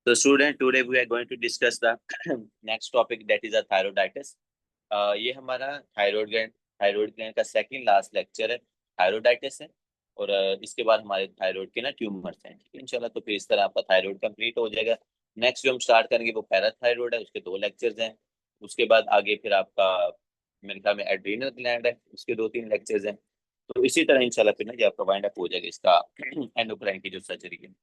So student, today we are going to discuss the next topic, that is a thyroiditis. ये हमारा thyroid gland का second last lecture है, thyroiditis है। और इसके बाद हमारे थायराइड के ना ट्यूमर्स हैं, ठीक है इंशाल्लाह। तो फिर इस तरह आपका थायराइड कंप्लीट हो जाएगा। नेक्स्ट जो हम स्टार्ट करेंगे वो पैराथायराइड है, उसके 2 लेक्चर्स हैं। उसके बाद आगे फिर आपका मेरे ख्याल में एड्रीनल ग्लैंड है, उसके 2-3 लेक्चर्स हैं। तो इसी तरह इंशाल्लाह फिर ना ये आपका वाइंड अप हो जाएगा इसका एंडोक्राइन की जो सर्जरी है।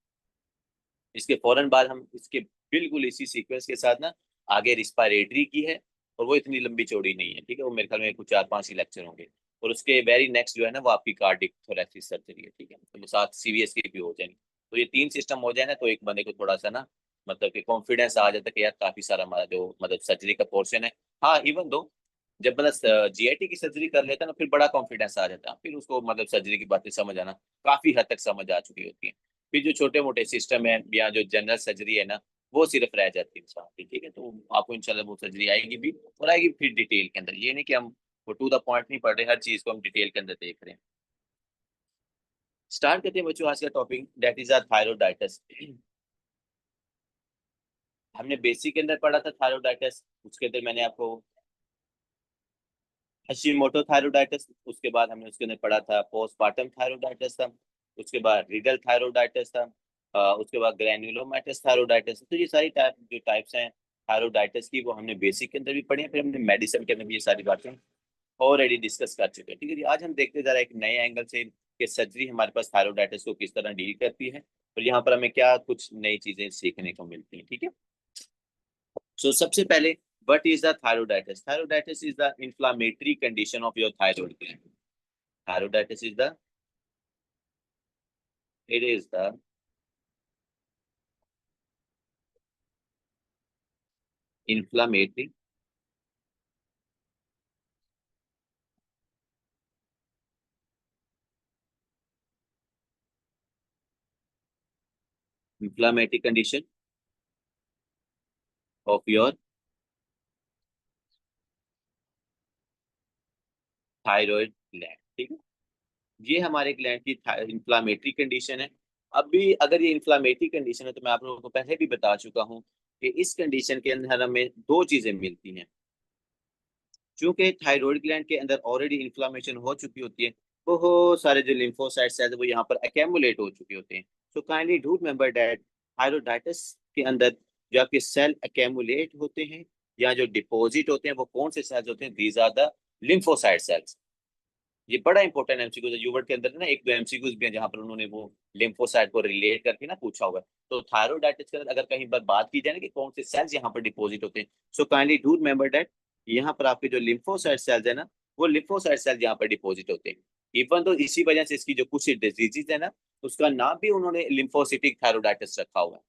इसके फौरन बाद हम इसके बिल्कुल इसी सीक्वेंस के साथ ना आगे रिस्पायरेटरी की है, और वो इतनी लंबी चौड़ी नहीं है, ठीक है। वो मेरे ख्याल में कुछ 4-5 ही लेक्चर होंगे। और उसके वेरी नेक्स्ट जो है ना वो आपकी कार्डिक थोरेसिस सर्जरी है, ठीक है। तो वो साथ सीवीएस की भी हो जाएंगे। तो ये 3 सिस्टम हो जाए ना तो एक बंदे को थोड़ा सा ना मतलब कि कॉन्फिडेंस आ जाता है कि यार काफी सारा हमारा जो मतलब सर्जरी का पोर्शन है। हाँ, इवन दो जब बंदा जीआईटी की सर्जरी कर लेता है ना फिर बड़ा कॉन्फिडेंस आ जाता है, फिर उसको मतलब सर्जरी की बातें समझ आना काफी हद तक समझ आ चुकी होती है। फिर जो छोटे मोटे सिस्टम है या जो जनरल सर्जरी है ना वो सिर्फ रह जाती है इंसान की, ठीक है। तो आपको इंशाल्लाह वो सर्जरी आएगी भी, और आएगी फिर डिटेल के अंदर। ये नहीं कि हम वो टू द पॉइंट नहीं पढ़ रहे, हर चीज को हम डिटेल के अंदर देख रहे हैं। स्टार्ट करते हैं बच्चों आज का टॉपिक, दैट इज थायरोडाइटिस। हमने बेसिक के अंदर पढ़ा था थायरोडाइटिस, उसके अंदर मैंने आपको हशीमोटो थायरोडाइटिस, उसके बाद हमने उसके अंदर पढ़ा था पोस्टपार्टम थायरोडाइटिस था, उसके बाद रिडल थायरोडाइटिस था, उसके बाद ग्रैन्युलोमेटस थायरोडाइटिस। तो ये सारी टाइप्स हैं थायरोडाइटिस की, वो हमने बेसिक के अंदर भी पढ़ी है, फिर हमने मेडिसिन के अंदर भी ये सारी बातें ऑलरेडी डिस्कस कर चुके हैं, ठीक है जी। आज हम देखते जा रहे हैं एक नए एंगल से कि सर्जरी हमारे पास थायरोडाइटिस को किस तरह डील करती है, और यहाँ पर हमें क्या कुछ नई चीजें सीखने को मिलती हैं, ठीक है। सो सबसे पहले, what is the thyroiditis? Thyroiditis is the inflammatory condition of your thyroid gland. Thyroiditis is the inflammatory condition of your thyroid gland, ठीक है। ये हमारे ग्लैंड की इंफ्लामेटरी कंडीशन है। अभी अगर ये इंफ्लामेटरी कंडीशन है तो मैं आप लोगों को पहले भी बता चुका हूँ कि इस कंडीशन के अंदर हमें 2 चीजें मिलती हैं। चूंकि थायराइड ग्लैंड के अंदर ऑलरेडी इन्फ्लामेशन हो चुकी होती है, बहुत सारे जो लिम्फोसाइट्स है वो यहाँ पर अकेमुलेट हो चुके होते हैं। So kindly do remember that thyroiditis के अंदर जो आपके सेल अकेमुलेट होते हैं या जो डिपॉजिट होते हैं वो कौन से सेल्स होते हैं? These are the lymphocyte cells. ये बड़ा इंपॉर्टेंट एमसीक्यू है। यूवर्ट के अंदर ना 1-2 एमसीक्यूज भी हैं जहां पर उन्होंने वो लिम्फोसाइट को रिलेट करके ना पूछा हुआ है। तो थायरोडाइटिस के अंदर अगर कहीं पर बात की जाए ना कि कौन से सेल्स यहाँ पर डिपॉजिट होते हैं, so kindly do remember that यहाँ पर आपके जो लिम्फोसाइट सेल्स है ना वो लिम्फोसाइट सेल्स यहाँ पर डिपॉजिट होते हैं। इवन तो इसी वजह से इसकी जो कुछ डिजीजेज है ना उसका नाम भी उन्होंने लिम्फोसिटिक थायरोडाइटिस रखा हुआ है।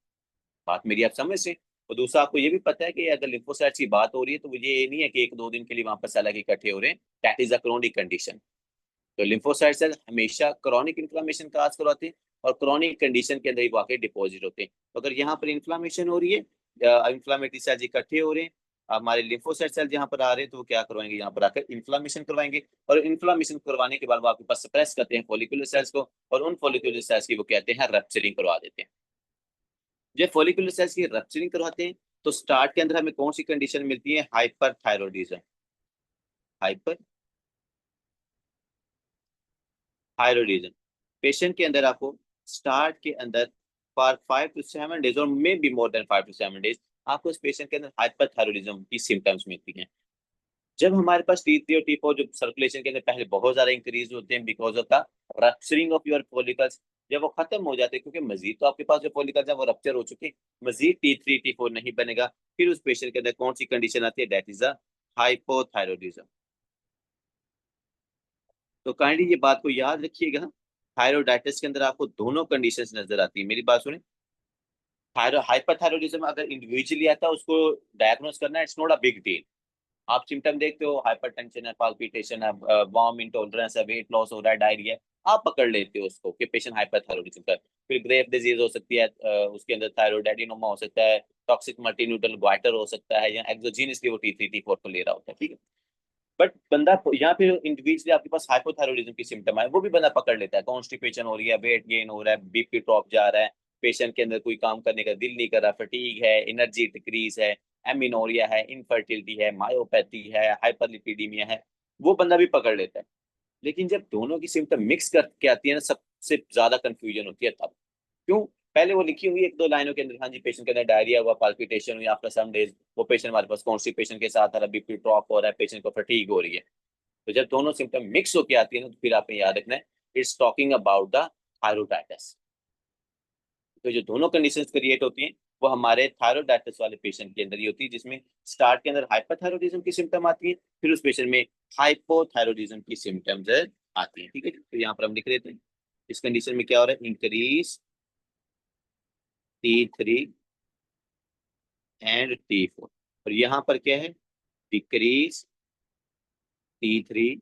बात मेरी आप समझ से। और दूसरा आपको ये भी पता है कि अगर लिम्फोसाइट्स की बात हो रही है तो ये नहीं है कि 1-2 दिन के लिए वहां पर सेल इकट्ठे हो रहे हैं, that is a chronic condition. तो लिम्फोसाइट सेल हमेशा क्रॉनिक इन्फ्लामेशन का काज करवाते हैं, और क्रॉनिक कंडीशन के अंदर ही वाकई डिपॉजिट होते हैं। तो अगर यहाँ पर इन्फ्लामेशन हो रही है, इन्फ्लामेटरी सेल्स इकट्ठे हो रहे हैं, हमारे लिम्फोसाइट सेल यहाँ पर आ रहे हैं, तो वो क्या करवाएंगे? यहाँ पर आकर इन्फ्लामेशन करवाएंगे, और इन्फ्लामेशन करवाने के बाद वो आपके पास सप्रेस करते हैं फॉलिकुलर सेल्स को, और उन फॉलिकुलर सेल्स की वो कहते हैं रप्चरिंग करवा देते हैं। जब फॉलिकुलर सेल्स की रप्चरिंग करवाते हैं तो स्टार्ट के अंदर हमें कौन सी कंडीशन मिलती है? Hyper thyroidism. Hyper thyroidism patient के अंदर आपको स्टार्ट के अंदर फॉर 5 to 7 days और may be more than 5 to 7 days आपको इस पेशेंट के अंदर हाइपरथायरॉयडिज्म की सिम्टम्स मिलती हैं। जब हमारे पास T3 और T4 जो सर्कुलेशन के अंदर पहले बहुत ज्यादा इंक्रीज होते हैं because of the rupturing of your follicles, जब वो खत्म हो जाते हैं क्योंकि मजीद तो आपके पास जो फॉलिकल्स है वो रप्चर हो चुके हैं, मजीद T3 T4 नहीं बनेगा, फिर उस पेशेंट के अंदर कौन सी कंडीशन आती है? That is a hypothyroidism. तो काइंडली ये बात को याद रखिएगा, थायरोडाइटिस के अंदर आपको दोनों कंडीशंस नजर आती है। मेरी बात सुने, हाइपरथायरॉयडिज्म अगर इंडिविजुअली आता है उसको डायग्नोस करना it's not a big deal. आप सिम्टम देखते हो, हाइपरटेंशन है, पाल्पिटेशन है, वार्म इंटॉलरेंस है, वेट लॉस हो रहा है, डायरिया, आप पकड़ लेते हो उसको कि पेशेंट हाइपरथायरॉयडिज्म का। फिर ग्रेव डिजीज हो सकती है, उसके अंदर थायराइड एडिनोमा हो सकता है, टॉक्सिक मल्टीन्यूट्रल ग्वाइटर हो सकता है, या एक्सोजीनसली वो T3 T4 को ले रहा होता है, ठीक है। बट बंदा यहाँ पे इंडिविजुअली आपके पास हाइपोथायरॉयडिज्म की सिम्टम है वो भी बंदा पकड़ लेता है, कॉन्स्टिपेशन हो रही है, वेट गेन हो रहा है, बीपी ड्रॉप जा रहा है, पेशेंट के अंदर कोई काम करने का दिल नहीं कर रहा, फटीग है, एनर्जी डिक्रीज है, एमिनोरिया है, इनफर्टिलिटी है, मायोपैथी है, हाइपरलिपिडीमिया है, वो बंदा भी पकड़ लेता है। लेकिन जब दोनों की सिम्टम मिक्स करके आती है ना, सबसे ज्यादा कंफ्यूजन होती है तब। क्यों? पहले वो लिखी हुई एक दो लाइनों के अंदर, हाँ जी पेशेंट के अंदर डायरिया हुआ, पाल्पिटेशन हुई आफ्टर सम डेज, वो पेशेंट हमारे पास कॉन्स्टिपेशन के साथ आ रहा है, बीपी ड्रॉप हो रहा है, पेशेंट को फटीग हो रही है। तो जब दोनों सिम्टम मिक्स होके आती है ना, तो फिर आपने याद रखना है इट्स टॉकिंग अबाउट द थायरोइडाइटिस। तो जो दोनों कंडीशंस क्रिएट होती हैं वो हमारे थायरोइडाइटिस वाले पेशेंट के अंदर ही होती है, जिसमें स्टार्ट के अंदर हाइपरथायरॉयडिज्म की सिम्टम आती है, फिर उस पेशेंट में हाइपोथायरॉयडिज्म की सिम्टम्स आती है। ठीक है, तो यहाँ पर हम लिख लेते हैं इस कंडीशन में क्या हो रहा है, इंक्रीज T3 एंड T4, और यहाँ पर क्या है, डिक्रीज T3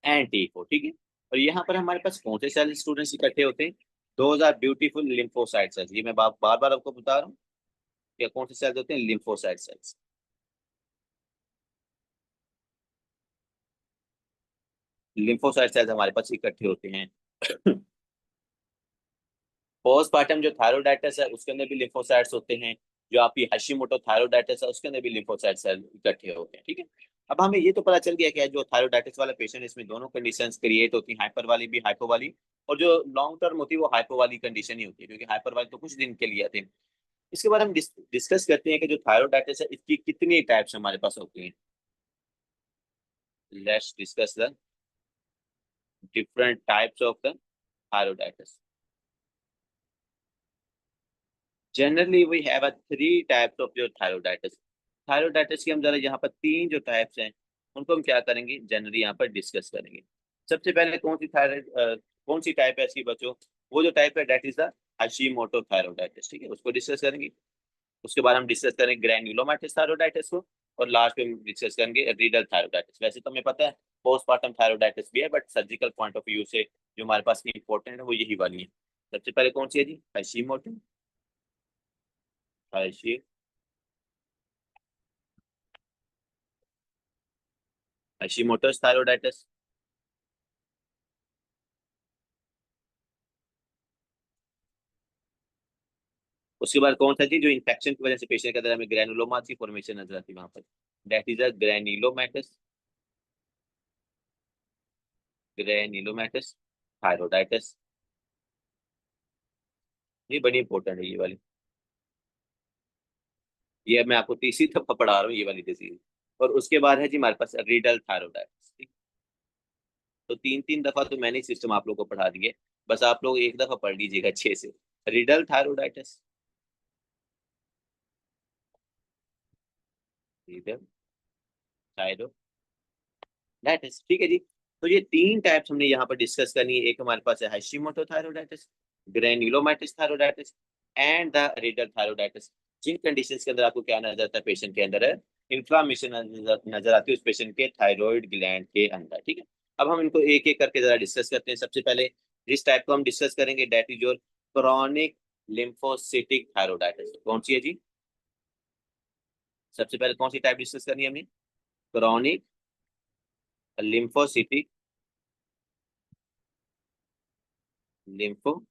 एंड T4। ठीक है, और यहाँ पर हमारे पास कौन से सेल स्टूडेंट्स इकट्ठे होते हैं, those are beautiful lymphocyte cells. ये मैं बार बार आपको बता रहा हूँ, क्या कौन से सेल्स होते हैं, लिम्फोसाइट सेल्स। लिम्फोसाइट सेल्स हमारे पास इकट्ठे होते हैं। पोस्टमार्टम जो थायरोइडाइटिस है उसके अंदर भी लिम्फोसाइट्स होते हैं, जो आपकी हाशिमोटो थायरोइडाइटिस है उसके अंदर भी लिम्फोसाइट सेल इकट्ठे होते हैं। ठीक है, अब हमें ये तो पता चल गया कि जो थायरोइडाइटिस वाला पेशेंट है इसमें दोनों कंडीशंस क्रिएट होती हैं, हाइपर वाली भी हाइपो वाली, और जो लॉन्ग टर्म होती है वो हाइपो वाली कंडीशन ही होती है, क्योंकि हाइपर वाली तो कुछ दिन के लिए आते हैं। इसके बाद हम डिस्कस करते हैं कि जो थायरोइडाइटिस है इसकी कितनी टाइप्स हमारे पास होती हैं। Let's discuss the different types of the thyroiditis. Generally we have a 3 types of your thyroiditis. Thyroiditis की हम जरा यहाँ पर 3 जो टाइप्स हैं उनको हम क्या करेंगे, जनरली यहाँ पर डिस्कस करेंगे। सबसे पहले कौन सी थायराइड कौन सी टाइप है इसकी बच्चों, वो जो टाइप है दैट इज द हाशिमोटो थायरोइडाइटिस। ठीक है, उसको डिस्कस करेंगे। उसके बाद हम डिस्कस करेंगे ग्रैन्युलोमैटस थायरोइडाइटिस को, और लास्ट में हम डिस्कस करेंगे रीडल थायरोइडाइटिस। वैसे तो हमें पता है पोस्टमार्टम थायरोइडाइटिस भी है, but surgical point of view से जो हमारे पास इंपॉर्टेंट है वो यही वाली है। सबसे पहले कौन सी है जी, हाशिमोटो हाशी हाशिमोटोस थायरोइडाइटिस। उसके बाद कौन सा चीज जो इन्फेक्शन की वजह से पेशेंट के अंदर हमें ग्रैनुलोमा की फॉर्मेशन नजर आती है वहां पर, that is a granulomatous, granulomatous thyroiditis. ये बड़ी इंपॉर्टेंट है ये वाली, ये मैं आपको तीसरी दफा पढ़ा रहा हूँ ये वाली डिजीज। और उसके बाद है जी हमारे पास रीडल थायरोइडाइटिस। तो 3 3 दफा तो मैंने सिस्टम आप लोगों को पढ़ा दिए, बस आप लोग एक दफा पढ़ लीजिएगा अच्छे से। रीडल थायरोइडाइटिस, रीडल थायरोइडाइटिस। ठीक है जी, तो ये 3 टाइप्स हमने यहाँ पर डिस्कस करनी है। एक हमारे पास है Hashimoto thyroiditis, granulomatous thyroiditis and the Riedel thyroiditis. जिन कंडीशंस के अंदर आपको क्या नजर आता है, पेशेंट के अंदर है इन्फ्लामेशन नजर आती है उस पेशेंट के थायराइड ग्लैंड के अंदर। ठीक है, अब हम इनको एक एक करके जरा डिस्कस करते हैं। सबसे पहले जिस टाइप को हम डिस्कस करेंगे that is your chronic lymphocytic thyroiditis. कौन सी है जी, सबसे पहले कौन सी टाइप डिस्कस करनी है हमने, क्रॉनिक लिम्फोसिटिक लिम्फोसिटिक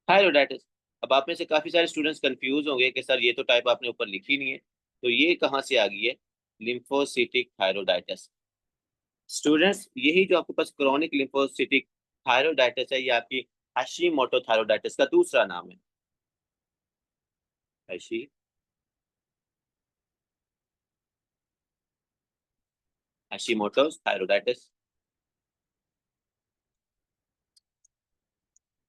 थायरोइडाइटिस। अब आप में से काफी सारे स्टूडेंट्स कंफ्यूज होंगे कि सर ये तो टाइप आपने ऊपर लिखी नहीं है, तो ये कहाँ से आ गई है लिम्फोसिटिक थायरोइडाइटिस। स्टूडेंट्स यही जो आपके पास क्रॉनिक लिम्फोसिटिक थायरोइडाइटिस है, ये आपकी हाशिमोटो थायरोइडाइटिस का दूसरा नाम है। हाशी हाशिमोटो थायरोइडाइटिस।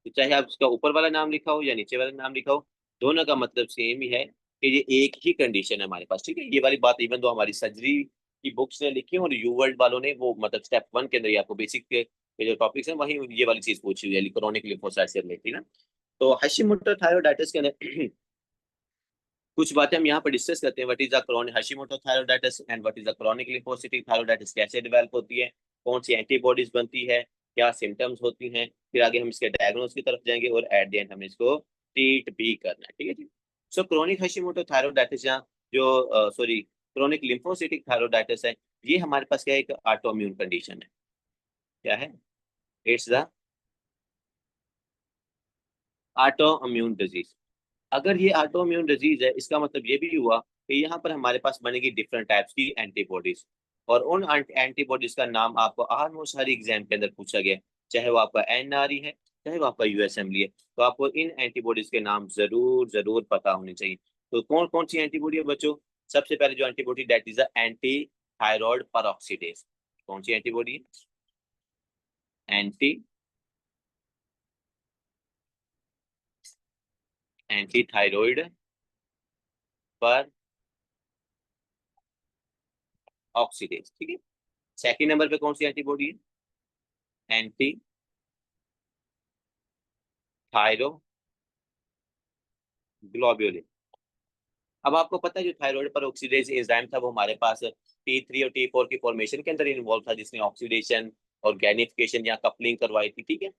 तो चाहे आप उसका ऊपर वाला नाम लिखा हो या नीचे वाला नाम लिखा हो, दोनों का मतलब सेम ही है कि ये एक ही कंडीशन है हमारे पास। ठीक है, ये वाली बात इवन दो हमारी सर्जरी की बुक्स ने लिखी है और यू वर्ल्ड वालों ने वो मतलब स्टेप 1 के अंदर ही आपको बेसिक के जो टॉपिक्स हैं वही ये वाली चीज पूछी हुई है, क्रोनिक लिम्फोसाइट से रिलेटेड ना। तो हाशिमोटो थायरोइडाइटिस के अंदर कुछ बातें हम यहाँ पर डिस्कस करते हैं। What is the chronic Hashimoto thyroiditis and what is the chronic lymphocytic thyroiditis, कैसे डेवलप होती है, कौन सी एंटीबॉडीज बनती है, क्या सिम्टम्स होती हैं, फिर आगे हम इसके डायग्नोस की तरफ जाएंगे और एट द एंड हमें इसको ट्रीट भी करना है। ठीक है जी, सो क्रॉनिक हाशिमोटो थायरोइडाइटिस यहाँ जो सॉरी क्रॉनिक लिम्फोसिटिक थायरोइडाइटिस है, ये हमारे पास क्या है, एक ऑटोइम्यून कंडीशन है। क्या है, it's the auto immune disease. अगर ये ऑटो इम्यून डिजीज है, इसका मतलब ये भी हुआ कि यहाँ पर हमारे पास बनेगी डिफरेंट टाइप्स की एंटीबॉडीज, और उन एंटीबॉडीज का नाम आपको ऑलमोस्ट हर एग्जाम के अंदर पूछा गया, चाहे वो आपका एनआरई है, चाहे वो आपका यूएसएमली है, तो आपको इन एंटीबॉडीज के नाम जरूर जरूर पता होने चाहिए। तो कौन कौन सी एंटीबॉडी है बच्चों? सबसे पहले जो antibody, that is the anti thyroid peroxidase. कौन सी एंटीबॉडी है? एंटी एंटी थायरॉयड पर ऑक्सीडेज, ठीक है। सेकंड नंबर पे कौन सी एंटीबॉडी है? Anti thyroglobulin. अब आपको पता है जो थायराइड पर ऑक्सीडेज एंजाइम था वो हमारे पास T3 और T4 की फॉर्मेशन के अंदर इन्वॉल्व था, जिसने ऑक्सीडेशन और गैनिफिकेशन या कपलिंग करवाई थी, ठीक है।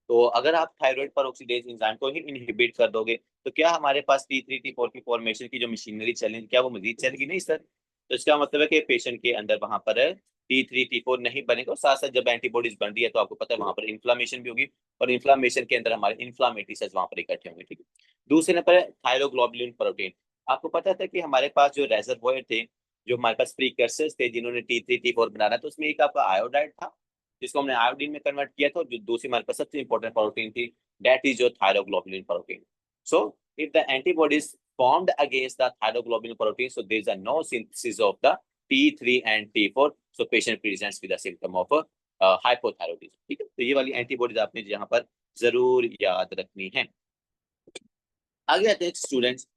तो अगर आप थायराइड पर ऑक्सीडेज एंजाइम को ही इनहिबिट कर दोगे, तो क्या हमारे पास T3 T4 की फॉर्मेशन की जो मशीनरी चलेगी, क्या वो मजीद चलेगी? नहीं सर। तो इसका मतलब है कि पेशेंट के अंदर वहां पर T3 T4 नहीं बनेगा। साथ साथ जब एंटीबॉडीज बन रही है तो आपको पता है वहां पर इन्फ्लामेशन भी होगी, और इन्फ्लामेशन के अंदर हमारे इन्फ्लामेटरी सेल्स वहां पर इकट्ठे होंगे, ठीक है। दूसरे नंबर है थायरोग्लोबुलिन प्रोटीन। आपको पता था कि हमारे पास जो रेजर्वोयर थे, जो हमारे पास प्रीकर्सर्स थे जिन्होंने T3 T4 बनाना, तो उसमें एक आपका आयोडाइड था जिसको हमने आयोडीन में कन्वर्ट किया था, और जो दूसरी हमारे पास सबसे इंपॉर्टेंट प्रोटीन थी, that is your thyroglobulin protein. So if the antibodies formed against the thyroglobulin protein, so there is a no synthesis of the T3 and T4, so patient presents with a symptom of hypothyroidism, ठीक है। तो ये वाली antibodies आपने यहाँ पर जरूर याद रखनी है। आगे आते हैं स्टूडेंट्स,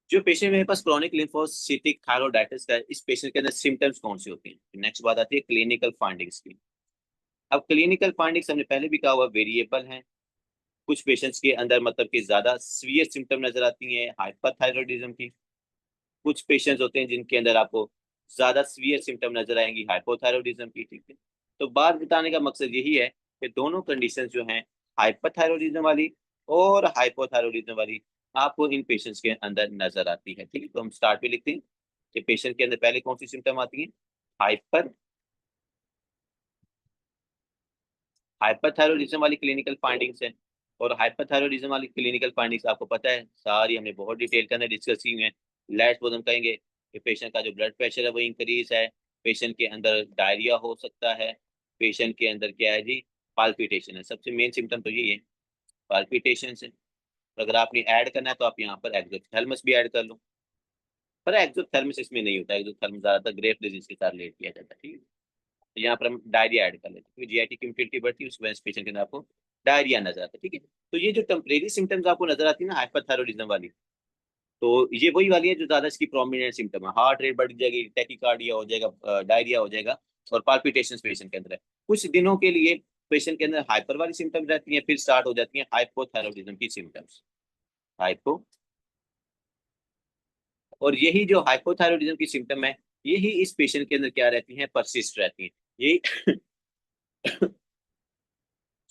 जो पेशेंट मेरे पास क्रॉनिक लिम्फोसिटिक थायरोइडाइटिस का है, इस पेशेंट के अंदर सिम्टम्स कौन से होते हैं? नेक्स्ट बात आती है क्लिनिकल फाइंडिंग्स की। अब क्लिनिकल फाइंडिंग्स हमने पहले भी कहा हुआ वेरिएबल हैं। कुछ पेशेंट्स के अंदर मतलब कि ज्यादा सीवियर सिम्टम नजर आती हैं हाइपरथायरॉयडिज्म की, कुछ पेशेंट्स होते हैं जिनके अंदर आपको ज्यादा सीवियर सिम्टम नजर आएंगी हाइपोथायरॉयडिज्म की, ठीक है। तो बात बताने का मकसद यही है कि दोनों कंडीशन जो हैं, हाइपरथायरॉयडिज्म वाली और हाइपोथायरॉयडिज्म वाली, आपको इन पेशेंट्स के अंदर नजर आती है, ठीक है। तो हम स्टार्ट में लिखते हैं कि पेशेंट के अंदर पहले कौन सी सिम्टम आती है? हाइपर हाइपरथायरॉयडिज्म वाली क्लिनिकल फाइंडिंग्स है। और हाइपरथायरॉयडिज्म वाली क्लिनिकल फाइंडिंग्स आपको पता है सारी हमने बहुत डिटेल के अंदर डिस्कस की हुई है। लेट्स सपोज हम कहेंगे कि पेशेंट का जो ब्लड प्रेशर है वो इंक्रीज है, पेशेंट के अंदर डायरिया हो सकता है, पेशेंट के अंदर क्या है जी, पाल्पिटेशन है। सबसे मेन सिम्टम तो यही है, पाल्पिटेशन है। तो अगर आपने ऐड करना है तो आप यहाँ पर एक्सोथैलेमस भी ऐड कर लो, पर एक्सोथैलेमस इसमें नहीं होता। एक्सोथैलेमस ज्यादातर ग्रेव डिजीज के साथ रिलेट किया जाता है, ठीक है। तो यहाँ पर हम डायरिया ऐड कर लेते हैं क्योंकि जीआईटी की इम्यूनिटी बढ़ती है, उसकी वजह से पेशेंट के अंदर आपको डायरिया नजर आता है, ठीक है। तो ये जो टेम्परेरी सिम्टम्स आपको नजर आती है ना हाइपरथायरॉयडिज्म वाली, तो ये वही वाली है जो ज्यादा इसकी प्रोमिनेंट सिम्टम है। हार्ट रेट बढ़ जाएगी, टैकीकार्डिया हो जाएगा, डायरिया हो जाएगा, और पाल्पिटेशन पेशेंट के अंदर है। कुछ दिनों के लिए पेशेंट के अंदर हाइपर वाली सिम्टम्स रहती हैं, फिर स्टार्ट हो जाती हैं हाइपोथायरॉयडिज्म की सिम्टम्स। हाइपो और यही जो हाइपोथायरॉयडिज्म की सिम्टम है, यही इस पेशेंट के अंदर क्या रहती हैं, परसिस्ट रहती हैं। यही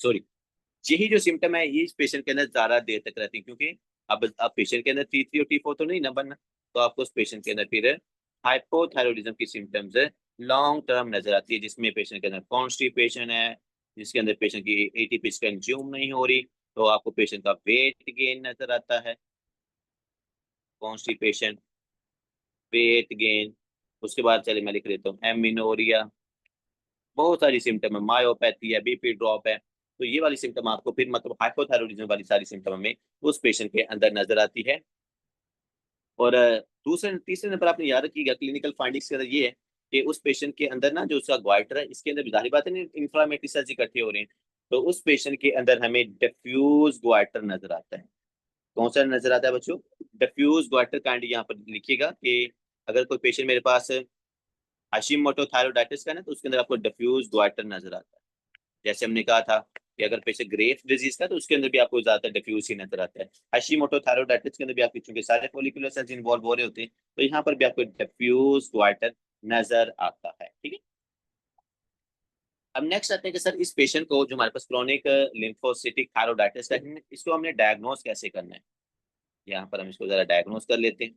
सॉरी, यही जो सिम्टम है ये इस पेशेंट के अंदर ज्यादा देर तक रहती है, क्योंकि अब पेशेंट के अंदर T3 और T4 तो नहीं ना बनना, तो आपको उस पेशेंट के अंदर फिर हाइपोथायरॉयडिज्म की सिम्टम्स लॉन्ग टर्म नजर आती है, जिसमें पेशेंट के अंदर कॉन्स्टिपेशन है, जिसके अंदर पेशेंट की एटीपी कंज्यूम नहीं हो रही, तो आपको पेशेंट का वेट गेन नजर आता है, कॉन्स्टिपेशन, वेट गेन। उसके बाद चले मैं लिख देता हूँ एमिनोरिया, बहुत सारी सिम्टम है, मायोपैथी है, बीपी ड्रॉप है। तो ये वाली सिम्टम आपको फिर मतलब हाइपोथायरॉयडिज्म वाली सारी सिम्टम में उस पेशेंट के अंदर नजर आती है। और दूसरे तीसरे नंबर आपने याद रखिएगा क्लिनिकल फाइंडिंग्स के अंदर ये है कि उस पेशेंट के अंदर ना जो उसका ग्वाइटर है, इसके अंदर जाहिर बात है इंफ्लामेटरी सेल्स इकट्ठे हो रहे हैं, तो उस पेशेंट के अंदर हमें डिफ्यूज ग्वाइटर नजर आता है। कौन सा नजर आता है बच्चों? डिफ्यूज ग्वाइटर काइंड यहाँ पर लिखिएगा कि अगर कोई पेशेंट मेरे पास हाशिमोटो थायरोइडाइटिस का है ना, तो उसके अंदर आपको डिफ्यूज ग्वाइटर नजर आता है। जैसे हमने कहा था कि अगर पेशेंट ग्रेव्स डिजीज का, तो उसके अंदर भी आपको ज्यादातर डिफ्यूज ही नजर आता है। हाशिमोटो थायरोइडाइटिस के अंदर भी आपके चूंकि सारे फॉलिकुलर सेल्स इन्वॉल्व हो रहे होते हैं, तो यहाँ पर भी आपको डिफ्यूज ग्वाइटर नजर आता है, ठीक है। अब नेक्स्ट आते हैं कि सर इस पेशेंट को जो हमारे पास क्रोनिक लिम्फोसिटिक थायरोइडाइटिस का है, इसको हमने डायग्नोज कैसे करना है? यहाँ पर हम इसको जरा डायग्नोज कर लेते हैं।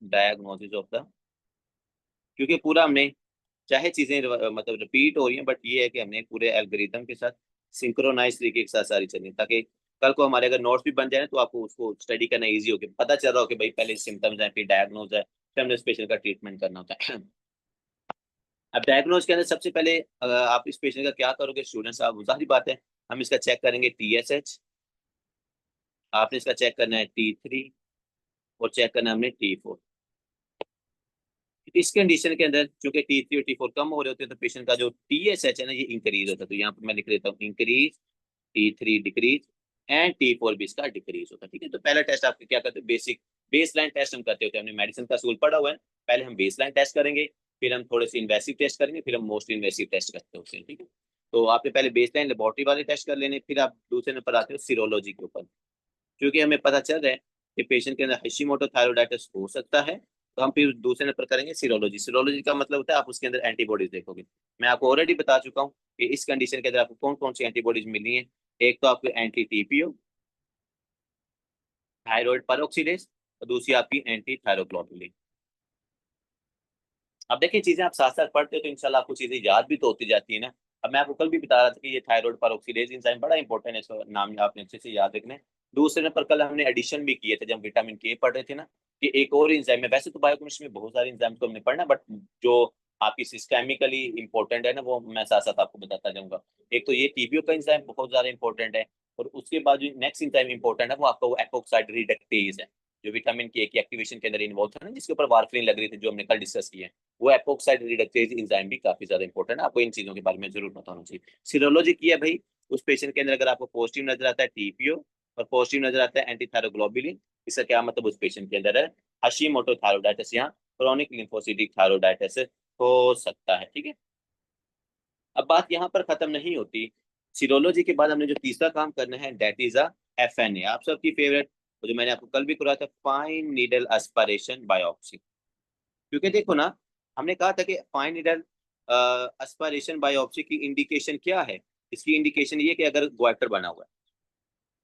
डायग्नोसिस ऑफ द, क्योंकि पूरा हमने चाहे चीजें मतलब रिपीट हो रही हैं, बट ये है कि हमने पूरे एल्गोरिथम के साथ सिंक्रोनाइज तरीके के साथ सारी चलें, ताकि कल को हमारे अगर नोट्स भी बन जाए तो आपको उसको स्टडी करना इजी हो, कि पता चल रहा हो कि भाई पहले सिम्टम्स है, फिर डायग्नोज है, फिर हमने उस पेशेंट का ट्रीटमेंट करना होता है। अब डायग्नोज के अंदर सबसे पहले आप इस पेशेंट का क्या करोगे स्टूडेंट्स, आप जाहिर बात है हम इसका चेक करेंगे TSH, आपने इसका चेक करना है T3, और चेक करना है हमने T4। इस कंडीशन के अंदर चूंकि T3 और T4 कम हो रहे होते हैं, तो पेशेंट का जो TSH है ना ये इंक्रीज होता है। तो यहाँ पर मैं लिख देता हूँ increase, T3 decrease, and T4 भी इसका डिक्रीज होता है। ठीक है, तो पहला टेस्ट आपके क्या करते हैं, बेसिक बेसलाइन टेस्ट हम करते होते हैं, हमने मेडिसिन का स्कूल पढ़ा हुआ है। पहले हम बेसलाइन टेस्ट करेंगे, फिर हम थोड़े से इन्वेसिव टेस्ट करेंगे, फिर हम मोस्ट इन्वेसिव टेस्ट करते होते हैं। ठीक है, तो आपने पहले बेसलाइन लेबोरेटरी वाले टेस्ट कर लेने, फिर आप दूसरे नंबर आते हो सीरोलॉजी के ऊपर। क्योंकि हमें पता चल रहा है कि पेशेंट के अंदर हाशिमोटो थायराइडाइटिस हो सकता है, तो हम फिर दूसरे नंबर करेंगे सीरोलॉजी। सीरोलॉजी का मतलब होता है आप उसके अंदर एंटीबॉडीज देखोगे। मैं आपको ऑलरेडी बता चुका हूँ कि इस कंडीशन के अंदर आपको कौन कौन सी एंटीबॉडीज मिलनी है। एक तो आपको एंटी TPO, थायराइड पेरोक्सीडेज, और दूसरी आपकी एंटी थायरोग्लोबुलिन। अब देखिए चीजें आप साथ साथ पढ़ते हो तो इंशाल्लाह आपको चीजें याद भी तो होती जाती है ना। अब मैं आपको कल भी बता रहा था कि ये थायराइड पेरोक्सीडेज एंजाइम बड़ा इंपॉर्टेंट है, इसका नाम आपने अच्छे से याद रखना है। दूसरे नंबर कल हमने एडिशन भी किए थे जब विटामिन के पढ़ रहे थे ना, कि एक और एंजाइम है। वैसे तो बायोकेमिस्ट्री में बहुत सारे एंजाइम को हमने पढ़ना, बट जो आपकी सिस्टेमिकली इंपॉर्टेंट है ना वो मैं साथ साथ आपको बताता जाऊंगा। एक तो ये TPO का एंजाइम बहुत ज्यादा इंपॉर्टेंट है, और उसके बाद जो नेक्स्ट एंजाइम इंपॉर्टेंट है वो आपका वो एपोक्साइड रिडक्टेज है, जो विटामिन के की एक्टिवेशन के अंदर इन्वॉल्व था ना, जिसके ऊपर वार्फरिन लग रही थी, जो हमने कल डिस्कस किया है। वो एपोक्साइड रिडक्टेज एंजाइम भी काफी ज्यादा इंपॉर्टेंट है, आपको इन चीजों के बारे में जरूर पता होना चाहिए। सीरोलॉजी की है भाई, उस पेशेंट के अंदर अगर आपको पॉजिटिव नजर आता है TPO और पॉजिटिव नजर आता है एंटी थायरोग्लोबुलिन, इसका क्या मतलब उस पेशेंट के अंदर है हाशिमोटो थायराइडाइटिस या क्रोनिक लिम्फोसिटिक थायराइडाइटिस हो सकता है। ठीक है, अब बात यहाँ पर खत्म नहीं होती। सीरोलॉजी के बाद हमने जो तीसरा काम करना है दैट इज अ FNA, आप सबकी फेवरेट, जो मैंने आपको कल भी कराया था, फाइन नीडल एस्पिरेशन बायोप्सी। क्योंकि देखो ना, हमने कहा था कि फाइन नीडल एस्पिरेशन बायोप्सी की इंडिकेशन क्या है। इसकी इंडिकेशन ये कि अगर ग्वाइटर बना हुआ है,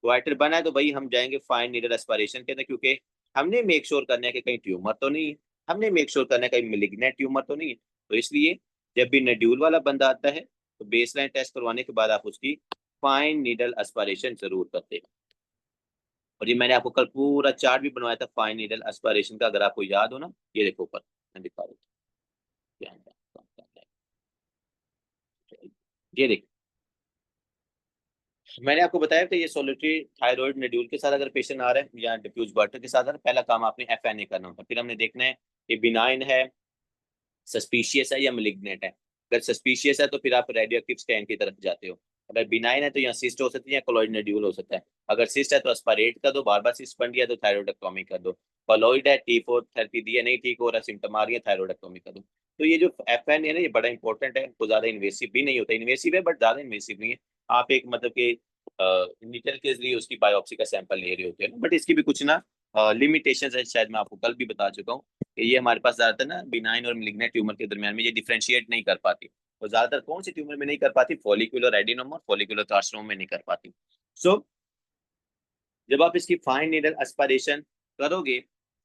ग्वाइटर बना है तो भाई हम जाएंगे फाइन नीडल एस्पिरेशन के अंदर, क्योंकि हमने मेक श्योर करना है कि कहीं ट्यूमर तो नहीं है, हमने मेक श्योर करना है कहीं मिलिग्नेंट ट्यूमर तो नहीं है। तो इसलिए जब भी नड्यूल वाला बंदा आता है तो बेसलाइन टेस्ट करवाने के बाद आप उसकी फाइन नीडल एस्पिरेशन जरूर करते हैं। और ये मैंने आपको कल पूरा चार्ट भी बनवाया था फाइन नीडल एस्पिरेशन का, अगर आपको याद हो ना, ये देखो ऊपर मैं दिखा रहा हूँ, ये देखो मैंने आपको बताया था, ये सोलिटरी थायराइड नोड्यूल के साथ अगर पेशेंट आ रहा है या डिफ्यूज गॉइटर के साथ आ रहा है, पहला काम आपने FNA करना होता है। फिर हमने देखना है कि बिनाइन है, सस्पिशियस है या malignant है। अगर सस्पिशियस है तो फिर आप रेडियो एक्टिव स्कैन की तरफ जाते हो। अगर बिनाइन है तो यहाँ सिस्ट हो सकती है या कोलॉइड नोड्यूल हो सकता है। अगर सिस्ट है तो एस्पारेट कर दो, बार बार सिस्ट बन गया तो थायरोइडेक्टोमी कर दो। कोलॉइड है, T4 थेरेपी दी है, नहीं ठीक हो रहा, सिम्टम आ रही है, थायरोइडेक्टोमी कर दो। तो ये जो FN है ना ये बड़ा इंपॉर्टेंट है, तो ज्यादा इन्वेसिव भी नहीं होता, इन्वेसिव है बट ज्यादा इन्वेसिव नहीं है। आप एक मतलब कि नीडल के जरिए उसकी बायोप्सी का सैंपल ले रहे होते हैं, बट इसकी भी कुछ ना लिमिटेशन है, शायद मैं आपको कल भी बता चुका हूँ कि ये हमारे पास ज्यादातर ना बिनाइन और मिलिग्नेंट ट्यूमर के दरमियान में ये डिफरेंशिएट नहीं कर पाती। और ज्यादातर कौन सी ट्यूमर में नहीं कर पाती, फॉलिकुलर एडिनोमा और फॉलिकुलर कार्सिनोमा में नहीं कर पाती। सो जब आप इसकी फाइन नीडल एस्पिरेशन करोगे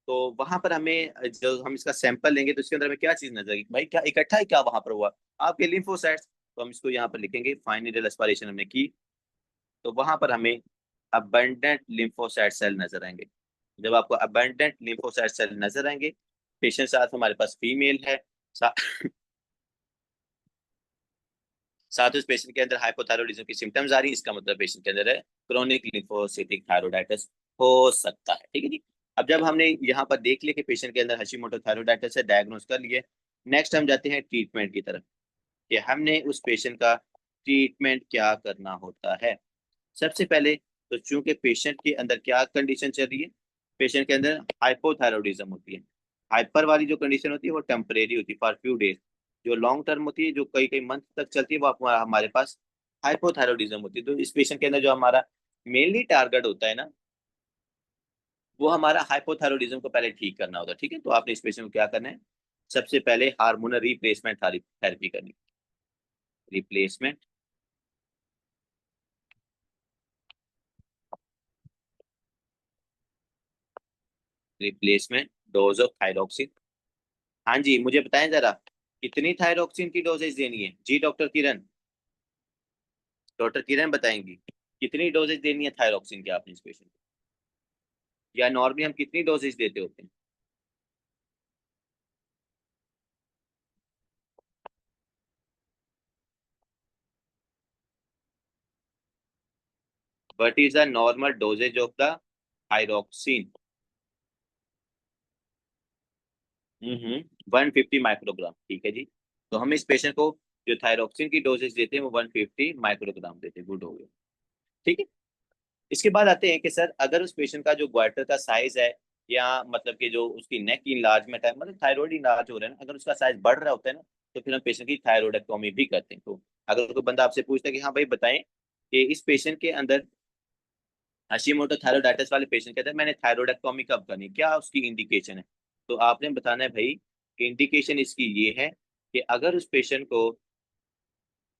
तो वहां पर हमें, जब हम इसका सैंपल लेंगे तो इसके अंदर हमें क्या चीज नजर आएगी, भाई क्या इकट्ठा ही क्या वहां पर हुआ, आपके लिम्फोसाइट्स। तो हम इसको यहाँ पर लिखेंगे, फाइन नीडल एस्पिरेशन हमने की तो वहां पर हमें अबंडेंट लिम्फोसाइट सेल नजर आएंगे। जब आपको अबंडेंट लिम्फोसाइट सेल नजर आएंगे, पेशेंट साथ हमारे पास फीमेल है, सा, साथ उस पेशेंट के अंदर हाइपोथायरॉयडिज्म की सिम्टम्स आ रही है, इसका मतलब पेशेंट के अंदर है क्रोनिक लिम्फोसिटिक थायरोइडाइटिस हो सकता है। ठीक है जी, अब जब हमने यहाँ पर देख लिया कि पेशेंट के अंदर हशीमोटो थायरोइडाइटिस है, डायग्नोज कर लिए, नेक्स्ट हम जाते हैं ट्रीटमेंट की तरफ, कि हमने उस पेशेंट का ट्रीटमेंट क्या करना होता है। सबसे पहले तो चूंकि पेशेंट के अंदर क्या कंडीशन चल रही है, पेशेंट के अंदर हाइपोथायरॉयडिज्म होती है। हाइपर वाली जो कंडीशन होती है वो टेम्परेरी होती है फॉर फ्यू डेज, जो लॉन्ग टर्म होती है जो कई कई मंथ तक चलती है वो हमारे पास हाइपोथायरॉयडिज्म होती है। तो इस पेशेंट के अंदर जो हमारा मेनली टारगेट होता है ना, वो हमारा हाइपोथायरॉयडिज्म को पहले ठीक करना होता है। ठीक है, तो आपने इस पेशेंट को क्या करना है, सबसे पहले हार्मोनल रिप्लेसमेंट थेरेपी करनी, replacement replacement dose of thyroxine. हाँ जी, मुझे बताएं जरा, कितनी थायरोक्सिन की डोजेज देनी है जी डॉक्टर किरण बताएंगी कितनी डोजेज देनी है थायरोक्सिन की आपने इस पेशेंट को, या नॉर्मली हम कितनी डोजेज देते होते हैं? What is the normal doses of the thyroxine? 150 microgram, ठीक है जी। तो हम इस पेशेंट को जो थायरोक्सिन की डोजेज देते हैं वो 150 माइक्रोग्राम देते हैं, गुड हो गया। ठीक है। इसके बाद आते हैं कि सर अगर उस पेशेंट का जो ग्वाइटर का साइज है, या मतलब कि जो उसकी नेक इनलार्जमेंट है, मतलब थायराइड इनलार्ज हो रहा है ना, अगर उसका साइज बढ़ रहा होता है ना, तो फिर हम पेशेंट की थायरोइडेक्टोमी भी करते हैं। तो अगर कोई बंदा आपसे पूछता है कि हाँ भाई बताएं कि इस पेशेंट के अंदर हशीमोटो थायरोइडाइटिस वाले पेशेंट कहते हैं मैंने थायरोइडेक्टोमी कब करनी, क्या उसकी इंडिकेशन है, तो आपने बताना है भाई कि इंडिकेशन इसकी ये है कि अगर उस पेशेंट को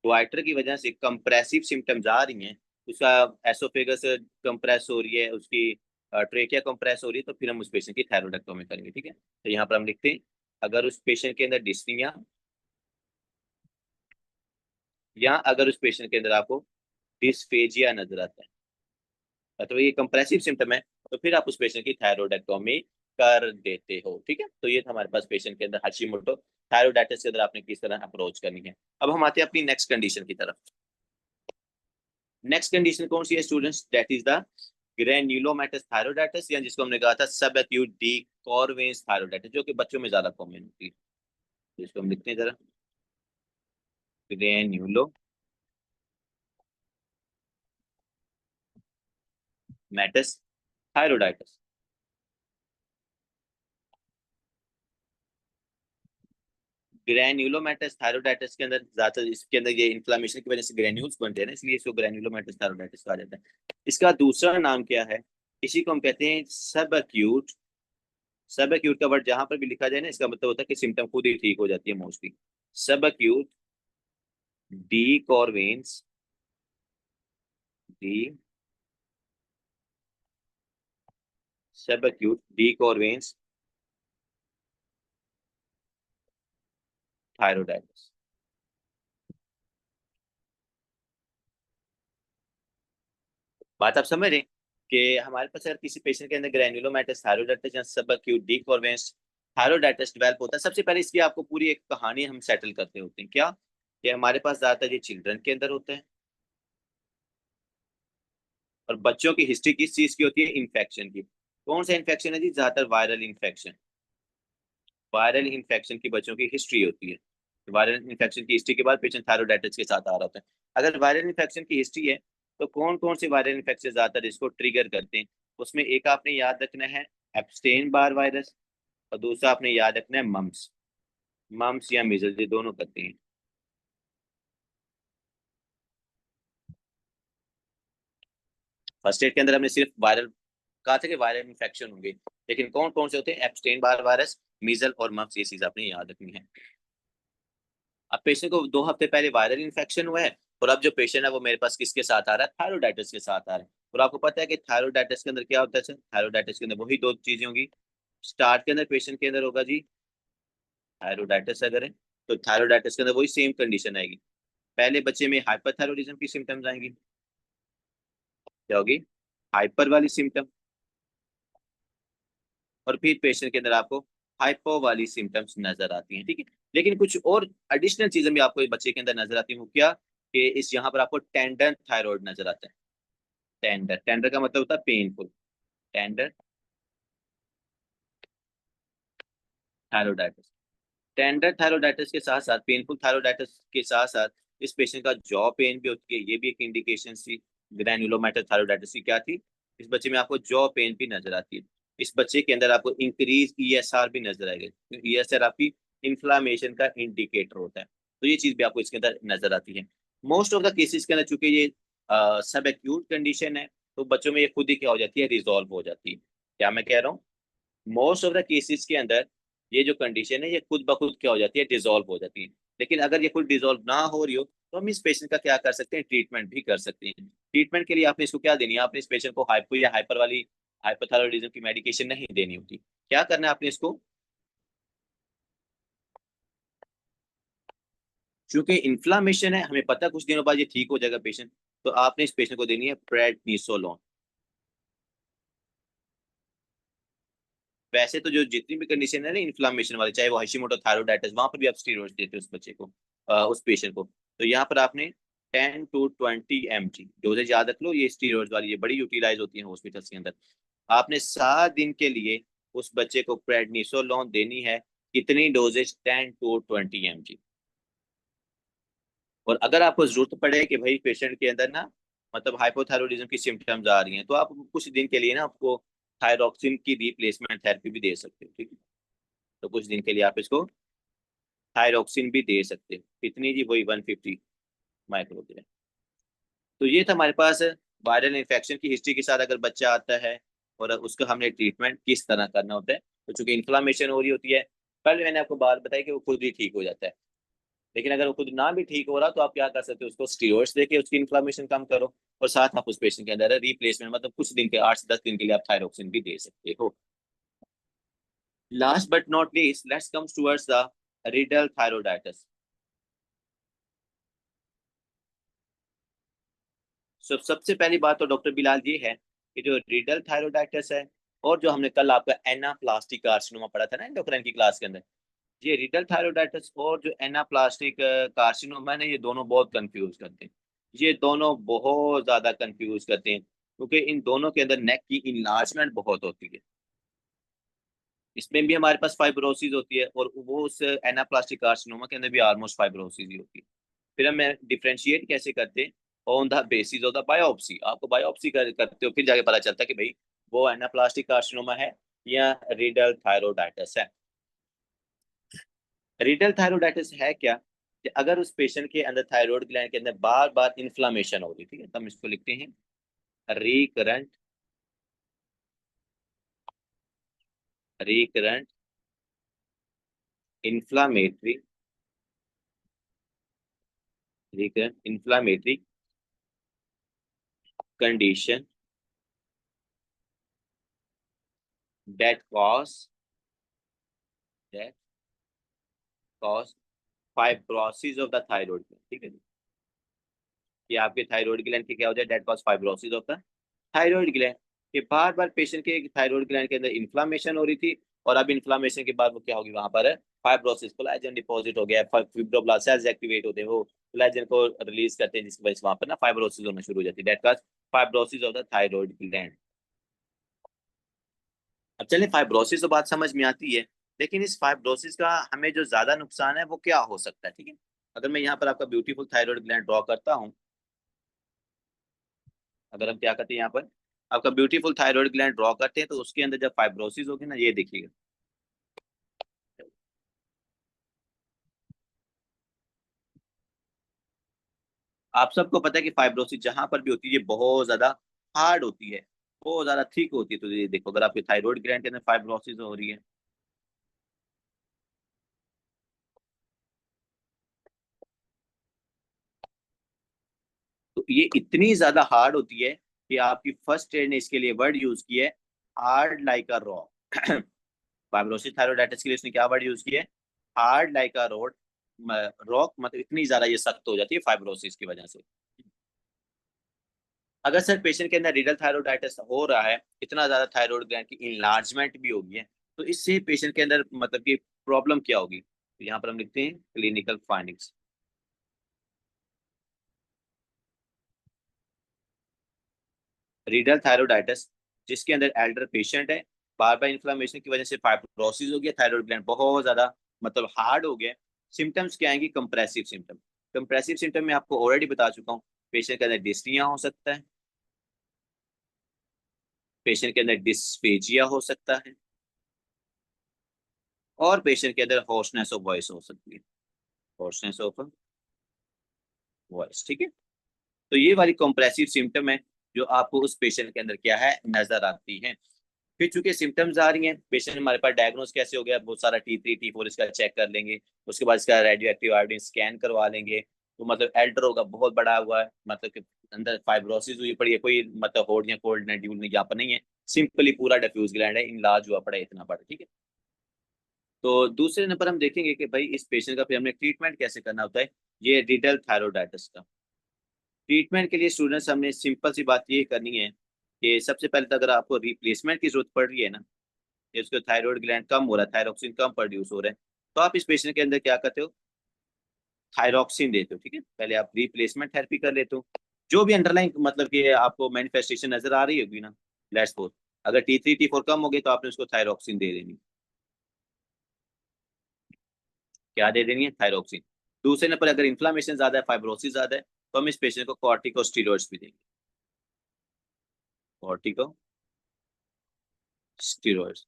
ग्वाइटर की वजह से कंप्रेसिव सिम्टम्स आ रही हैं, उसका एसोफेगस कंप्रेस हो रही है, उसकी ट्रेकिया कंप्रेस हो रही है, तो फिर हम उस पेशेंट की थायरोइडेक्टोमी करेंगे। ठीक है, तो यहाँ पर हम लिखते हैं अगर उस पेशेंट के अंदर डिस्निया, या अगर उस पेशेंट के अंदर आपको डिस्फेजिया नजर आता है, तो ये कंप्रेसिव सिम्टम है, तो फिर आप उस पेशेंट की थायरोइडेक्टोमी कर देते हो। ठीक है, तो ये था हमारे पास पेशेंट के अंदर हाशिमोटो थायरोइडाइटिस के अंदर आपने किस तरह अप्रोच करनी है। अब हम आते हैं अपनी नेक्स्ट कंडीशन की तरफ। नेक्स्ट कंडीशन कौन सी है स्टूडेंट्स? दैट इज द ग्रेन्युलोमेटस थायरोइडाइटिस, या जिसको हमने कहा था सब एक्यूट डी कॉर्वेंस थायरोइडाइटिस, जो कि बच्चों में ज्यादा कॉमन होती है। जिसको हम लिखते हैं जरा, ग्रेन्युलोमेटस थायरोइडाइटिस। ग्रेन्युलोमेटस थायरोइडाइटिस के अंदर ज्यादातर इसके अंदर ये इन्फ्लामेशन की वजह से ग्रेन्यूल्स बनते हैं ना, इसलिए इसको ग्रेन्युलोमेटस थायरोइडाइटिस कहा जाता है। इसका दूसरा नाम क्या है? इसी को हम कहते हैं सब एक्यूट। सब एक्यूट का वर्ड जहां पर भी लिखा जाए ना, इसका मतलब होता है कि सिम्टम खुद ही ठीक हो जाती है मोस्टली। सब एक्यूट डी कॉर्वेंस, डी सब एक्यूट डी कॉर्वेंस थायरोइडाइटिस। बात आप समझ रहे हैं कि हमारे पास अगर किसी पेशेंट के अंदर ग्रैन्युलोमेटस थायरोइडाइटिस या सब एक्यूट डी कॉर्वेंस थायरोइडाइटिस डेवलप होता है, सबसे पहले इसकी आपको पूरी एक कहानी हम सेटल करते होते हैं। क्या कि हमारे पास ज्यादातर ये चिल्ड्रन के अंदर होते हैं, और बच्चों की हिस्ट्री किस चीज की होती है? इन्फेक्शन की। कौन सा इन्फेक्शन है जी? ज्यादातर वायरल इन्फेक्शन। वायरल इन्फेक्शन की बच्चों की हिस्ट्री होती है। वायरल इन्फेक्शन की हिस्ट्री के बाद पेशेंट थायरोइडाइटिस के साथ आ रहा होता है। अगर वायरल इन्फेक्शन की हिस्ट्री है, तो कौन कौन से वायरल इन्फेक्शन ज्यादातर इसको ट्रिगर करते हैं? उसमें एक आपने याद रखना है एप्स्टेन बार वायरस, और दूसरा आपने याद रखना है मम्स। मम्स या मीजल्स, ये दोनों करते हैं। फर्स्ट एड के अंदर हमने सिर्फ वायरल कहा था कि वायरल इन्फेक्शन होंगे, लेकिन कौन कौन से होते हैं? एप्स्टेन बार वायरस, मीजल और मम्स, ये चीज आपने याद रखनी है। अब पेशेंट को 2 हफ्ते पहले वायरल इन्फेक्शन हुआ है, और अब जो पेशेंट है वो मेरे पास किसके साथ आ रहा है? थायरोइडाइटिस के साथ आ रहा है। और आपको पता है कि थायरोइडाइटिस के अंदर क्या होता है? थायरोइडाइटिस के अंदर वही 2 चीजें होंगी। स्टार्ट के अंदर पेशेंट के अंदर होगा जी थायरोइडाइटिस अगर है, तो थायरोइडाइटिस के अंदर वही सेम कंडीशन आएगी। पहले बच्चे में हाइपरथायरोइडिज्म की सिम्टम्स आएंगी। क्या होगी? हाइपर वाली सिम्टम। और फिर पेशेंट के अंदर आपको हाइपो वाली सिम्टम्स नजर आती हैं। ठीक है, लेकिन कुछ और एडिशनल चीजें भी आपको इस बच्चे के अंदर नजर आती हैं। वो क्या? कि इस यहाँ पर आपको टेंडर थायराइड नजर आता है। टेंडर, टेंडर का मतलब होता है पेनफुल। टेंडर थायरोइडाइटिस। टेंडर थायरोइडाइटिस के साथ साथ, पेनफुल थायरोइडाइटिस के साथ साथ, इस पेशेंट का जॉ पेन भी होती है। ये भी एक इंडिकेशन थी ग्रैन्युलोमेटल थायरोइडाइटिस की। क्या थी? इस बच्चे में आपको जॉ पेन भी नजर आती है। इस बच्चे के अंदर आपको इंक्रीज ईएसआर भी नजर आएगा। ईएसआर आपकी इन्फ्लामेशन का इंडिकेटर होता है, तो ये चीज भी आपको इसके अंदर नजर आती है। मोस्ट ऑफ द केसेस के अंदर चूंकि ये सब एक्यूट कंडीशन है, तो बच्चों में ये खुद ही क्या हो जाती है? रिजॉल्व हो जाती है। क्या मैं कह रहा हूँ? मोस्ट ऑफ द केसेस के अंदर ये जो कंडीशन है ये खुद ब खुद क्या हो जाती है? डिसॉल्व हो जाती है। लेकिन अगर ये खुद डिसॉल्व ना हो रही हो, तो हम इस पेशेंट का क्या कर सकते हैं? ट्रीटमेंट भी कर सकते हैं। ट्रीटमेंट के लिए आपने इसको क्या देनी है? आपने इस पेशेंट को हाइपो या हाइपर वाली हाइपोथायरॉयडिज्म की मेडिकेशन नहीं देनी होती। क्या करना है आपने इसको? चूंकि इन्फ्लामेशन है, हमें पता है कुछ दिनों बाद ये ठीक हो जाएगा पेशेंट, तो आपने इस पेशेंट को देनी है प्रेडनिसोलोन। वैसे तो जो जितनी भी कंडीशन है ना इन्फ्लामेशन वाली, चाहे वो हाशिमोटो थायराइडाइटिस, वहां पर भी आप स्टीरॉइड्स देते हो उस बच्चे को, उस पेशेंट को। तो यहाँ पर आपने 10 to 20 mg डोजेज याद रख लो, ये स्टीरॉइड्स वाली ये बड़ी यूटिलाइज होती है हॉस्पिटल्स के अंदर। आपने 7 दिन के लिए उस बच्चे को प्रेडनिसोलोन देनी है। कितनी डोजेज? 10 to 20 mg। और अगर आपको जरूरत पड़े कि भाई पेशेंट के अंदर ना मतलब हाइपोथायरॉयडिज्म की सिम्टम्स आ रही हैं, तो आप कुछ दिन के लिए ना आपको थायरॉक्सिन की रिप्लेसमेंट थेरेपी भी दे सकते हो, ठीक है। तो कुछ दिन के लिए आप इसको थायरॉक्सिन भी दे सकते हो। कितनी जी? वही 150 माइक्रोग्राम। तो ये था हमारे पास वायरल इन्फेक्शन की हिस्ट्री के साथ अगर बच्चा आता है और उसका हमने ट्रीटमेंट किस तरह करना होता है। तो चूंकि इन्फ्लामेशन हो रही होती है, पहले मैंने आपको बात बताई कि वो खुद ही ठीक हो जाता है, लेकिन अगर वो खुद ना भी ठीक हो रहा तो आप क्या कर सकते हो, उसको स्टीरॉइड्स देके उसकी इन्फ्लामेशन कम करो, और साथ आप उस पेशेंट के अंदर रिप्लेसमेंट मतलब कुछ दिन के 8 से 10 दिन के लिए आप थायरोक्सिन भी दे सकते हो। Last but not least, let's comes towards the Riedel thyroiditis. सबसे पहली बात तो डॉक्टर बिलाल ये है कि जो रिडल थायरोइडाइटिस है, और जो हमने कल आपका एनाप्लास्टिक कार्सिनोमा पढ़ा था ना एंडोक्राइन की क्लास के अंदर, ये रिडल थायरोइडाइटिस और जो एनाप्लास्टिक कार्सिनोमा है, ये दोनों बहुत कंफ्यूज करते हैं। ये दोनों बहुत ज्यादा कंफ्यूज करते हैं, क्योंकि इन दोनों के अंदर नेक की इनलार्जमेंट बहुत होती है। इसमें भी हमारे पास फाइब्रोसिस होती है, और वो उस एनाप्लास्टिक कार्सिनोमा के अंदर भी ऑलमोस्ट फाइब्रोसिस ही होती है। फिर हम डिफ्रेंशिएट कैसे करते हैं? On the basis of the biopsy. आपको बायोप्सी करते हो, फिर जाके पता चलता है कि भाई वो एनाप्लास्टिक कार्सिनोमा है या रीडल थायरोइडाइटिस है। रीडल थायरोइडाइटिस है क्या? कि अगर उस पेशेंट के अंदर थायराइड ग्लैंड के अंदर बार बार इन्फ्लामेशन हो रही, ठीक है, तो हम इसको लिखते हैं recurrent, recurrent inflammatory, recurrent inflammatory condition that cause fibrosis of the thyroid, ठीक है। कि आपके थायराइड ग्लैंड की क्या हो जाए? That cause fibrosis of the thyroid gland. कि बार बार पेशेंट के थायराइड ग्लैंड के अंदर इन्फ्लामेशन हो रही थी, और अब इन्फ्लामेशन के बाद वो क्या होगी, वहां पर फाइब्रोसिस, कोलेजन डिपॉजिट हो गया, फिब्रोब्लास्ट सेल्स एक्टिवेट होते हैं, वो कोलेजन को रिलीज करते हैं, जिसकी वजह से वहां पर ना फाइब्रोसिस होना शुरू हो जाती है। That cause fibrosis of the thyroid gland. अब चलिए, फाइब्रोसिस तो बात समझ में आती है, लेकिन इस फाइब्रोसिस का हमें जो ज्यादा नुकसान है वो क्या हो सकता है, ठीक है। अगर मैं यहाँ पर आपका ब्यूटीफुल थायराइड ग्लैंड ड्रॉ करता हूँ, अगर हम क्या करते हैं यहाँ पर आपका ब्यूटीफुल थायराइड ग्लैंड ड्रॉ करते हैं, तो उसके अंदर जब फाइब्रोसिस होगी ना, ये देखिएगा, आप सबको पता है कि फाइब्रोसिस जहां पर भी होती है ये बहुत ज्यादा हार्ड होती है, बहुत ज्यादा थिक होती है। तो ये देखो, अगर आपके थायराइड ग्लैंड के अंदर फाइब्रोसिस हो रही है, तो ये इतनी ज्यादा हार्ड होती है कि आपकी फर्स्ट एड ने इसके लिए वर्ड यूज किया है, hard like a rock. Fibrosis thyroiditis के लिए उसने क्या वर्ड यूज किया है? Hard like a road rock, मतलब इतनी ज्यादा ये सख्त हो जाती है फाइब्रोसिस की वजह से। अगर सर पेशेंट के अंदर रीडल थायरोइडाइटिस हो रहा है, इतना ज्यादा थायराइड ग्लैंड की इनलार्जमेंट भी होगी है, तो इससे पेशेंट के अंदर मतलब कि प्रॉब्लम क्या होगी? तो यहाँ पर हम लिखते हैं क्लिनिकल फाइंडिंग्स। रीडल थायरोइडाइटिस जिसके अंदर एल्डर पेशेंट है, बार बार इन्फ्लामेशन की वजह से फाइब्रोसिस हो गया, थायराइड ग्लैंड बहुत ज्यादा मतलब हार्ड हो गया। सिम्टम्स क्या आएंगी? Compressive symptom. कंप्रेसिव सिम्टम में आपको ऑलरेडी बता चुका हूँ, पेशेंट के अंदर डिस्निया हो सकता है, पेशेंट के अंदर डिस्फेजिया हो सकता है, और पेशेंट के अंदर होर्सनेस ऑफ वॉइस हो सकती है, होर्सनेस ऑफ वॉइस, ठीक है। तो ये वाली कॉम्प्रेसिव सिम्टम है जो आपको उस पेशेंट के अंदर क्या है, नजर आती है। फिर चूंकि सिम्टम्स आ रही हैं, पेशेंट हमारे पास डायग्नोस कैसे हो गया, बहुत सारा T3 T4 इसका चेक कर लेंगे, उसके बाद इसका रेडियो एक्टिव आयोडीन स्कैन करवा लेंगे, तो मतलब एल्टर होगा, बहुत बड़ा हुआ है, मतलब कि अंदर फाइब्रोसिस हुई पड़ी है, कोई मतलब होड या कोल्ड नड्यूल नहीं यहाँ पर नहीं है, सिंपली पूरा डिफ्यूज ग्लैंड है, इनलार्ज हुआ पड़ा है, इतना बड़ा, ठीक है। तो दूसरे नंबर हम देखेंगे कि भाई इस पेशेंट का फिर हमने ट्रीटमेंट कैसे करना होता है। ये रिडल थायरोइडाइटिस का ट्रीटमेंट के लिए स्टूडेंट्स हमने सिंपल सी बात ये करनी है कि सबसे पहले तो अगर आपको रिप्लेसमेंट की जरूरत पड़ रही है ना, कि उसको थायराइड ग्लैंड कम हो रहा है, थायरोक्सिन कम प्रोड्यूस हो रहा है, तो आप इस पेशेंट के अंदर क्या करते हो, थायरोक्सिन देते हो। ठीक है, पहले आप रिप्लेसमेंट थेरेपी कर लेते हो। जो भी अंडरलाइन मतलब कि आपको मैनिफेस्टेशन नजर आ रही होगी ना, लेट्स सपोज अगर T3 T4 कम हो गई तो आपने उसको थायरोक्सिन दे देनी। क्या दे देनी है, थायरोक्सिन। दूसरे नंबर अगर इन्फ्लामेशन ज्यादा है, फाइब्रोसिस ज्यादा है, तो हम इस पेशेंट को कॉर्टिकोस्टेरॉइड्स भी देंगे, कॉर्टिकोस्टेरॉइड्स।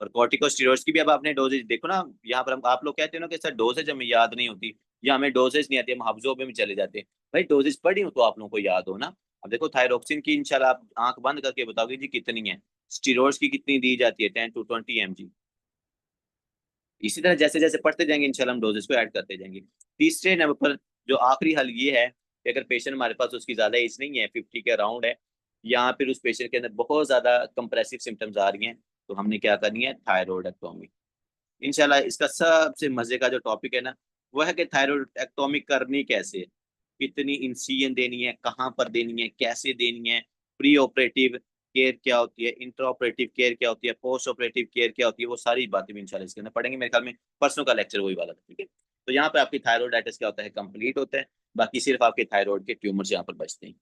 और कॉर्टिकोस्टेरॉइड्स की भी अब आपने डोजेज देखो ना, यहाँ पर हम आप लोग कहते हो ना कि सर डोजेज हमें याद नहीं होती या हमें डोजेज नहीं आती, हम हफ्जों में भी चले जाते हैं। भाई डोजेज पढ़ी हो तो आप लोगों को याद हो ना। अब देखो थायरोक्सिन की इंशाल्लाह आप आंख बंद करके बताओगे जी कितनी है, स्टीरॉइड्स की कितनी दी जाती है, 10 to 20 mg। इसी तरह जैसे जैसे पढ़ते जाएंगे इंशाल्लाह हम डोजेस को ऐड करते जाएंगे। तीसरे नंबर पर जो आखिरी हल ये है कि अगर पेशेंट हमारे पास उसकी ज्यादा एज नहीं है, 50 के अराउंड है, या फिर उस पेशेंट के अंदर बहुत ज्यादा कंप्रेसिव सिम्टम्स आ रही हैं, तो हमने क्या करनी है, थायरॉयडेक्टोमी। इंशाल्लाह इसका सबसे मजे का जो टॉपिक है ना, वो है कि थायरॉयडेक्टोमी करनी कैसे है, कितनी इंसिजन देनी है, कहाँ पर देनी है, कैसे देनी है, प्री ऑपरेटिव केयर क्या होती है, इंटर ऑपरेटिव केयर क्या होती है, पोस्ट ऑपरेटिव केयर क्या होती है, वो सारी बातें भी इंशाल्लाह इसके अंदर पढ़ेंगे। मेरे ख्याल में परसों का लेक्चर वही वाला था। ठीक है, तो यहाँ पे आपकी थायरॉयडाइटिस क्या होता है, कंप्लीट होता है। बाकी सिर्फ आपके थायरॉयड के ट्यूमर्स यहाँ पर बचते हैं।